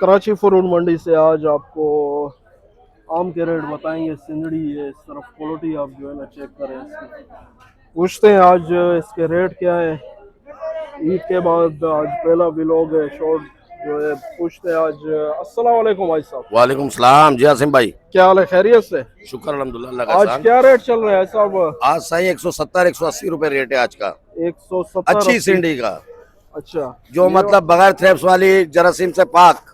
Karachi fruit मंडी से आज आपको आम के रेट बताएंगे। सिंदड़ी है, इस तरफ क्वालिटी आप जो है ना चेक करें इसकी। पूछते हैं आज इसके रेट क्या है। ईद के बाद आज पहला व्लॉग है, शॉर्ट जो है। पूछते हैं आज। अस्सलाम वालेकुम भाई साहब। वालेकुम सलाम जी आसिम भाई। क्या हाल है, खैरियत से? शुक्र अल्हम्दुलिल्लाह अल्लाह का आज एहसान। क्या रेट चल रहा है साहब? आज सही 170 180 रुपए रेट है आज का। 170 अच्छी 80। सिंडी का, अच्छा, जो मतलब बगैर थ्रेप्स वाली, जरासीम से पाक,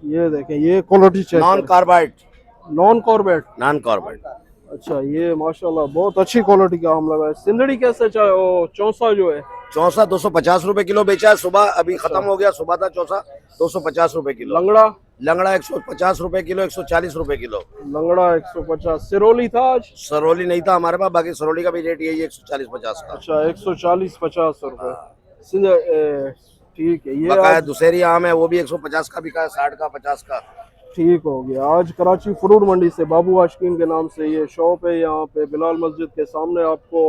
ये देखें, ये क्वालिटी चेक नॉन करें। Carbide. Non Corbett. Non carbide. अच्छा, ये माशाल्लाह बहुत अच्छी क्वालिटी का आम लगा है। सिंदड़ी कैसे चाहे वो चौसा जो है? चौसा 250 रुपए किलो बेचा है सुबह, अभी खत्म हो गया। सुबह था चौसा 250 रुपए किलो। लंगड़ा? लंगड़ा 150 रुपए किलो, 140 रुपए किलो। लंगड़ा 150। सिरोली था आज? सरोली नहीं था हमारे पास, बाकी सरोली का भी रेट यही है 140-50 का। अच्छा, 140-50 रुपए। ठीक है, ये बकाया आज दुशहरी आम है, वो भी 150 का बिका है, 60 का, 50 का। ठीक हो गया। आज कराची फ्रूट मंडी से बाबू आशकीन के नाम से ये शॉप है, यहाँ पे बिलाल मस्जिद के सामने आपको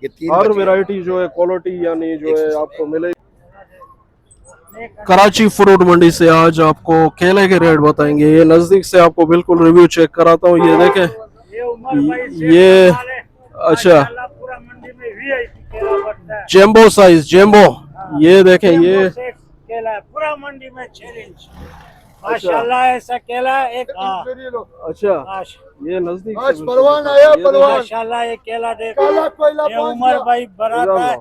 ये 3 हर बजे वैरायटी जो है क्वालिटी यानी जो है आपको मिलेगी। कराची फ्रूट मंडी से आज आपको केले के रेट बताएंगे। ये नजदीक से आपको बिल्कुल रिव्यू चेक कराता हूँ। ये देखें, ये अच्छा जेम्बो साइज, जेम्बो। ये देखें, ये केला है पूरा मंडी में 6 इंच माशाल्लाह। ऐसा केला एक अच्छा, ये नजदीक आज से परवान बिल्कुल आया, ये परवान। देखें। माशाल्लाह ये केला देखो, ये उमर भाई बराता है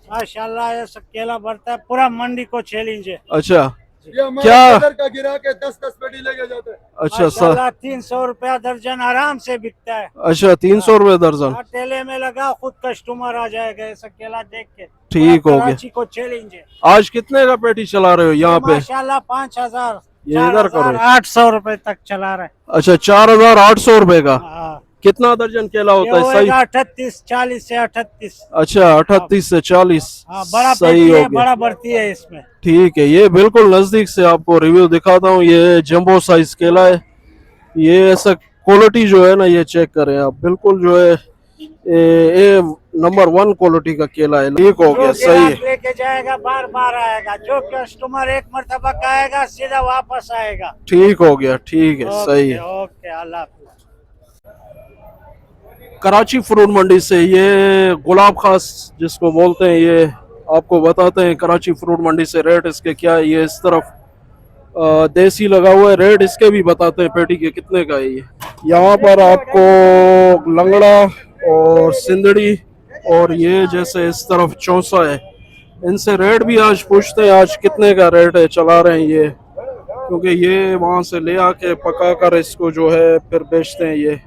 माशाल्लाह। ऐसा केला बढ़ता है पूरा मंडी को 6 इंच है। अच्छा, ये हमारे क्या? कलर का गिरा के 10-10 पेटी लेके जाते हैं। अच्छा माशाल्लाह 300 रुपया दर्जन आराम से बिकता है। अच्छा, 300 रुपए दर्जन। हाँ, ठेले में लगा, खुद कस्टमर आ जाएगा ऐसा केला देख के। ठीक हो गया। कराची को 6 इंच है। आज कितने का पेटी चला रहे हो यहाँ पे? माशाल्लाह 5000 ये इधर करो। 800 रुपए तक चला रहे। अच्छा, 4800 रुपए का। हाँ, कितना दर्जन केला होता है? सही। 38 40 से 38। अच्छा, 38 से 40। हाँ, बड़ा सही पेटी हो है, गया। बड़ा बढ़ती है इसमें। ठीक है, ये बिल्कुल नजदीक से आपको रिव्यू दिखाता हूँ। ये जंबो साइज केला है। ये ऐसा क्वालिटी जो है ना, ये चेक करें आप, बिल्कुल जो है ये नंबर 1 क्वालिटी का केला है। ठीक हो गया, जो सही केला है। लेके जाएगा बार बार आएगा। जो कस्टमर एक मरतबा का आएगा सीधा वापस आएगा। ठीक हो गया, ठीक है, सही है। ओके, अल्लाह हाफिज। कराची फ्रूट मंडी से ये गुलाब खास जिसको बोलते हैं, ये आपको बताते हैं कराची फ्रूट मंडी से रेट इसके क्या है। ये इस तरफ देसी लगा हुआ है, रेट इसके भी बताते हैं पेटी के कितने का है। ये यहाँ पर आपको लंगड़ा और सिंदड़ी और ये जैसे इस तरफ चौसा है, इनसे रेट भी आज पूछते हैं आज कितने का रेट है चला रहे हैं ये, क्योंकि ये वहाँ से ले आके पका कर इसको जो है फिर बेचते हैं। ये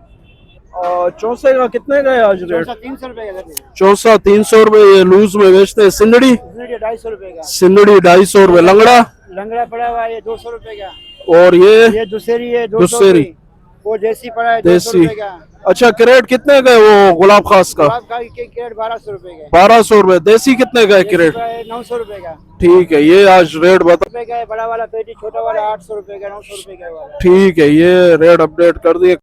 चौसे का कितने का है आज रेट? 300 रुपए का। चौसा 300 रुपए, ये लूज में बेचते हैं। सिंदड़ी? 250 रुपए का। सिंदड़ी 250 रुपए। लंगड़ा? लंगड़ा पड़ा हुआ है ये 200 रुपए का। और ये दूसरी है 200 दूसरी? की। वो देसी पड़ा है 200 देसी। रुपए का। अच्छा, क्रेट कितने का है वो गुलाब खास का? गुलाब का के क्रेट 1200 रुपए का। 1200 रुपए। देसी कितने का है क्रेट? 900 रुपए का। ठीक है, ये आज रेट बता। रुपए का है बड़ा वाला पेटी, छोटा वाला 800 रुपए का, 900 रुपए का वाला। ठीक है, ये रेट अपडेट कर दिए।